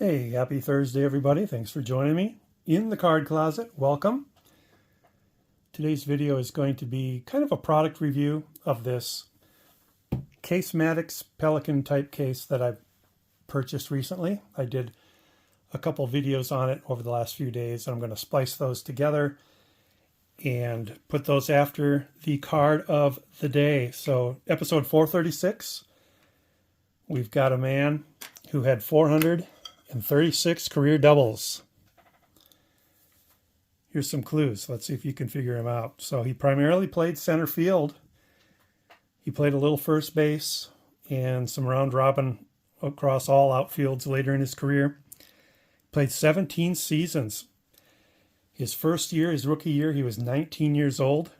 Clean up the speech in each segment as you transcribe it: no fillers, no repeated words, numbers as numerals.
Hey, happy Thursday, everybody. Thanks for joining me in the card closet. Welcome. Today's video is going to be kind of a product review of this Casematics Pelican type case that I've purchased recently. I did a couple videos on it over the last few days, and I'm going to splice those together and put those after the card of the day. So episode 436, we've got a man who had 436 career doubles. Here's some clues. Let's see if you can figure him out. So he primarily played center field. He played a little first base and some round robin across all outfields later in his career. Played 17 seasons. His first year, his rookie year, he was 19 years old.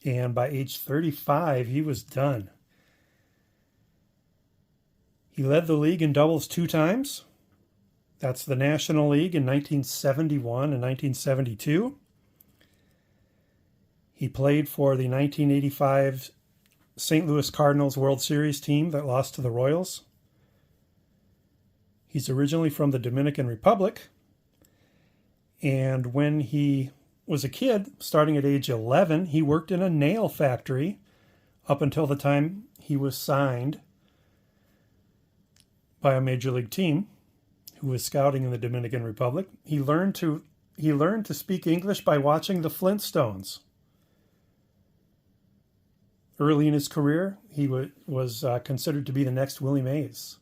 And by age 35, he was done. He led the league in doubles 2 times. That's the National League in 1971 and 1972. He played for the 1985 St. Louis Cardinals World Series team that lost to the Royals. He's originally from the Dominican Republic. And when he was a kid, starting at age 11, he worked in a nail factory up until the time he was signed by a major league team who was scouting in the Dominican Republic. He learned to speak English by watching the Flintstones. Early in his career, he was considered to be the next Willie Mays.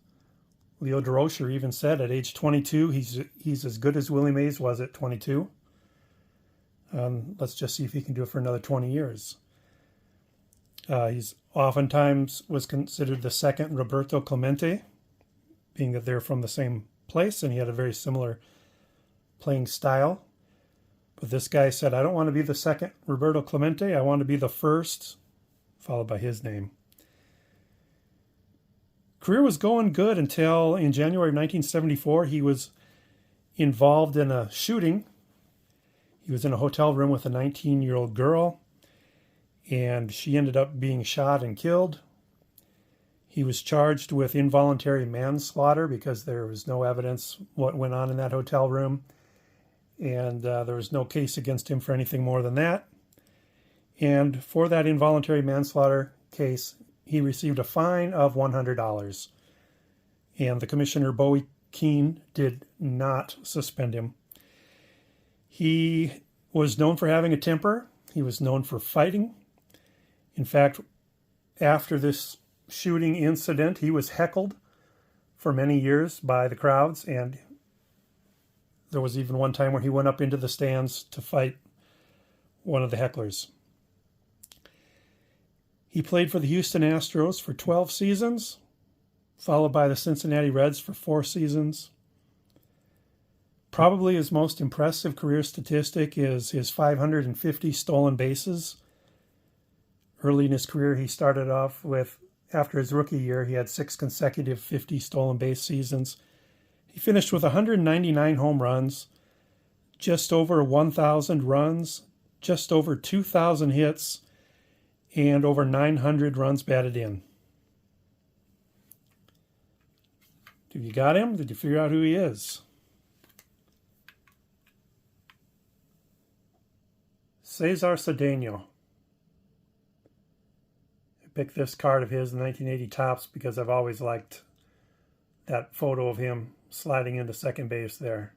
Leo Durocher even said at age 22, he's as good as Willie Mays was at 22. Let's just see if he can do it for another 20 years. He's oftentimes was considered the second Roberto Clemente, being that they're from the same place and he had a very similar playing style. But this guy said, I don't want to be the second Roberto Clemente. I want to be the first, followed by his name. Career was going good until in January of 1974, he was involved in a shooting. He was in a hotel room with a 19-year-old girl, and she ended up being shot and killed. He was charged with involuntary manslaughter because there was no evidence what went on in that hotel room, and there was no case against him for anything more than that. And for that involuntary manslaughter case, he received a fine of $100. And the commissioner, Bowie Keene, did not suspend him. He was known for having a temper. He was known for fighting. In fact, after this shooting incident, he was heckled for many years by the crowds, and there was even one time where he went up into the stands to fight one of the hecklers. He played for the Houston Astros for 12 seasons, followed by the Cincinnati Reds for 4 seasons. Probably his most impressive career statistic is his 550 stolen bases. Early in his career, he started off with, after his rookie year, he had 6 consecutive 50 stolen base seasons. He finished with 199 home runs, just over 1,000 runs, just over 2,000 hits, and over 900 runs batted in. Have you got him? Did you figure out who he is? Cesar Cedeno. I picked this card of his in 1980 Topps because I've always liked that photo of him sliding into second base there.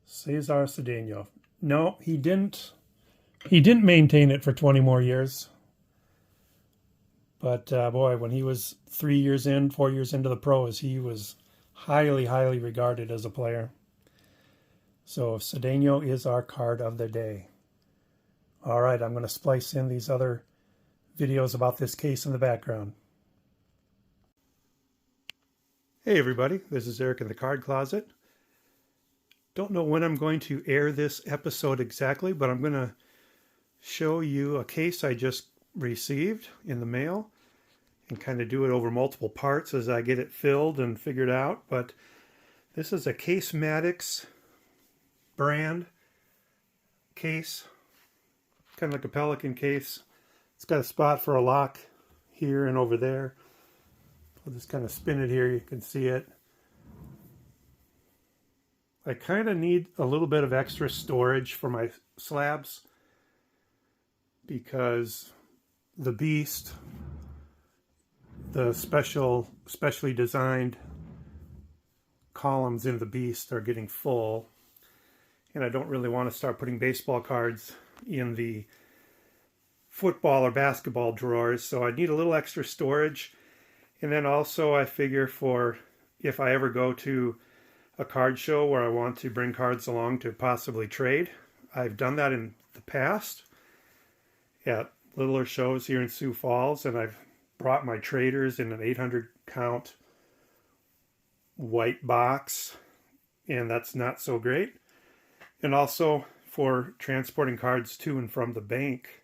Cesar Cedeno. No, he didn't. He didn't maintain it for 20 more years. But boy, when he was 4 years into the pros, he was highly, highly regarded as a player. So Cedeno is our card of the day. All right, I'm going to splice in these other videos about this case in the background. Hey everybody, this is Eric in the Card Closet. Don't know when I'm going to air this episode exactly, but I'm going to show you a case I just received in the mail and kind of do it over multiple parts as I get it filled and figured out. But this is a Casematics brand case, kind of like a Pelican case. It's got a spot for a lock here and over there. I'll just kind of spin it here. You can see it. I kind of need a little bit of extra storage for my slabs because the Beast, the specially designed columns in the Beast are getting full, and I don't really want to start putting baseball cards in the football or basketball drawers, so I need a little extra storage. And then also I figure for if I ever go to a card show where I want to bring cards along to possibly trade. I've done that in the past at littler shows here in Sioux Falls, and I've brought my traders in an 800 count white box, and that's not so great. And also for transporting cards to and from the bank,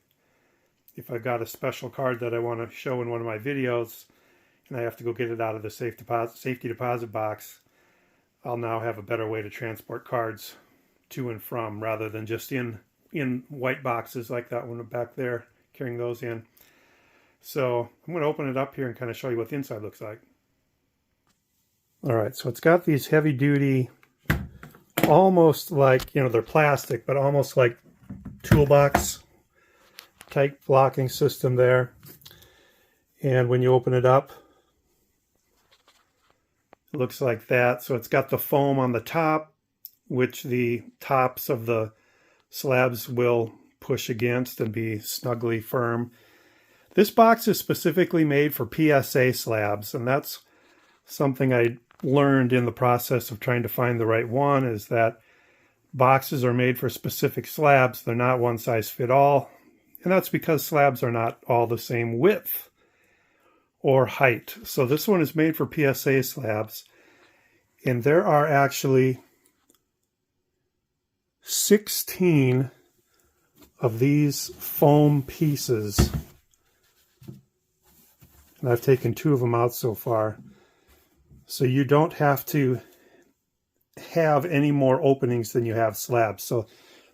if I got a special card that I want to show in one of my videos and I have to go get it out of the safety deposit box, I'll now have a better way to transport cards to and from rather than just in white boxes like that one back there, carrying those in. So I'm going to open it up here and kind of show you what the inside looks like. All right, so it's got these heavy duty, almost like, they're plastic, but almost like toolbox type blocking system there. And when you open it up, it looks like that. So it's got the foam on the top, which the tops of the slabs will push against and be snugly firm. This box is specifically made for PSA slabs, and that's something I learned in the process of trying to find the right one, is that boxes are made for specific slabs. They're not one size fit all. And that's because slabs are not all the same width or height. So this one is made for PSA slabs. And there are actually 16 of these foam pieces. And I've taken 2 of them out so far. So you don't have to have any more openings than you have slabs. So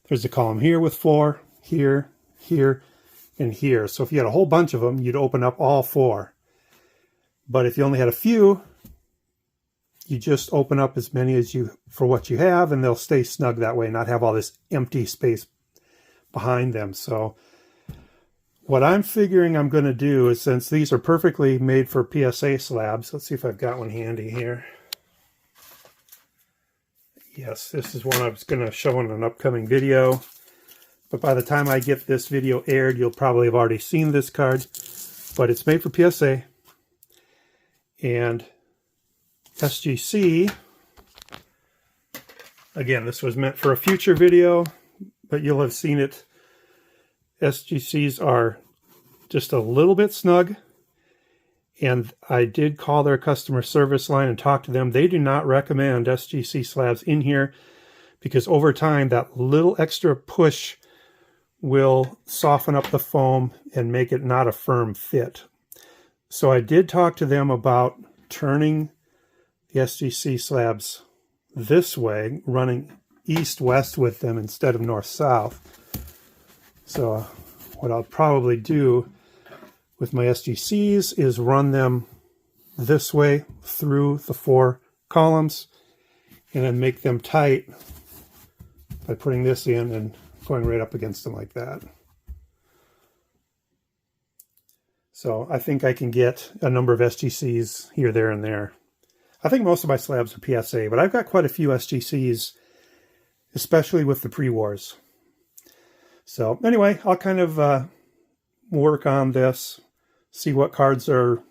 there's a column here with 4, here, here, and here. So if you had a whole bunch of them, you'd open up all 4. But if you only had a few, you just open up as many as you for what you have, and they'll stay snug that way, not have all this empty space behind them. So what I'm figuring I'm going to do is, since these are perfectly made for PSA slabs, let's see if I've got one handy here. Yes, this is one I was going to show in an upcoming video. But by the time I get this video aired, you'll probably have already seen this card. But it's made for PSA. And SGC, again, this was meant for a future video, but you'll have seen it. SGCs are just a little bit snug. And I did call their customer service line and talk to them. They do not recommend SGC slabs in here because over time, that little extra push will soften up the foam and make it not a firm fit. So I did talk to them about turning the SGC slabs this way, running east-west with them instead of north-south. So what I'll probably do with my SGCs is run them this way through the 4 columns and then make them tight by putting this in and going right up against them like that. So I think I can get a number of SGCs here, there, and there. I think most of my slabs are PSA, but I've got quite a few SGCs, especially with the pre-wars. So anyway, I'll kind of work on this, see what cards are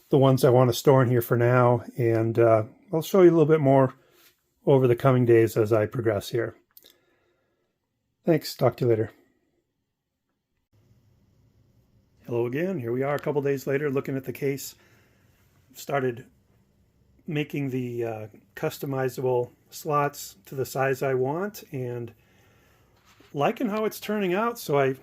the ones I want to store in here for now, and I'll show you a little bit more over the coming days as I progress here. Thanks. Talk to you later. Hello again. Here we are a couple days later looking at the case. Started making the customizable slots to the size I want and liking how it's turning out. So I'm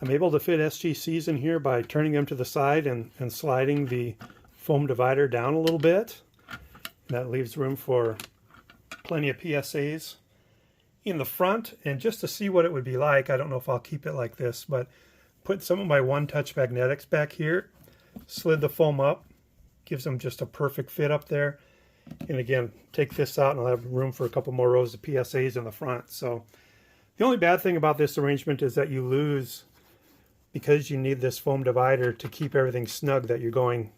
able to fit SGCs in here by turning them to the side and sliding the foam divider down a little bit. That leaves room for plenty of PSAs in the front. And just to see what it would be like, I don't know if I'll keep it like this, but put some of my one-touch magnetics back here, slid the foam up, gives them just a perfect fit up there. And again, take this out and I'll have room for a couple more rows of PSAs in the front. So the only bad thing about this arrangement is that you lose, because you need this foam divider to keep everything snug that you're going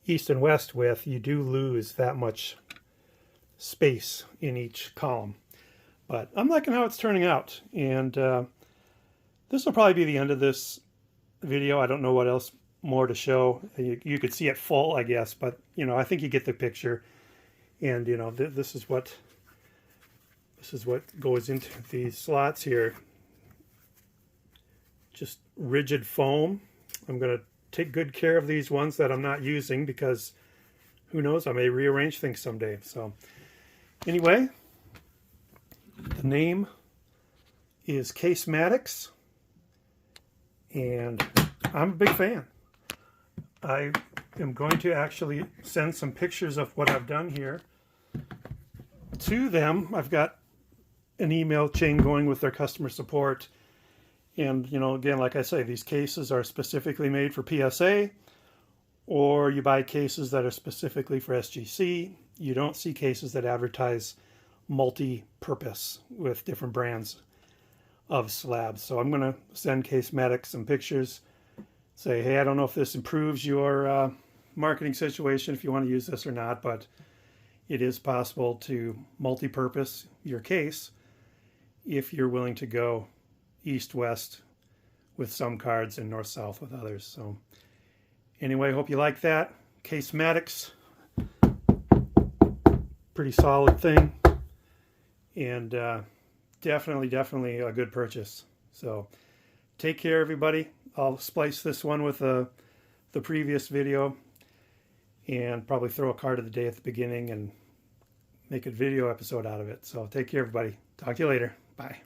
east and west with, you do lose that much space in each column. But I'm liking how it's turning out. And this will probably be the end of this video. I don't know what else more to show. You could see it full, I guess, but you know, I think you get the picture. And you know, this is what goes into these slots here. Just rigid foam. I'm going to take good care of these ones that I'm not using, because who knows, I may rearrange things someday. So anyway, the name is Casematics, and I'm a big fan. I am going to actually send some pictures of what I've done here to them. I've got an email chain going with their customer support. And, you know, again, like I say, these cases are specifically made for PSA, or you buy cases that are specifically for SGC. You don't see cases that advertise multi-purpose with different brands of slabs. So I'm going to send Casematics some pictures, say, hey, I don't know if this improves your marketing situation, if you want to use this or not, but it is possible to multi-purpose your case if you're willing to go east-west with some cards and north-south with others. So anyway, hope you like that. Casematics, pretty solid thing, and definitely a good purchase. So take care, everybody. I'll splice this one with the previous video and probably throw a card of the day at the beginning and make a video episode out of it. So take care, everybody. Talk to you later. Bye.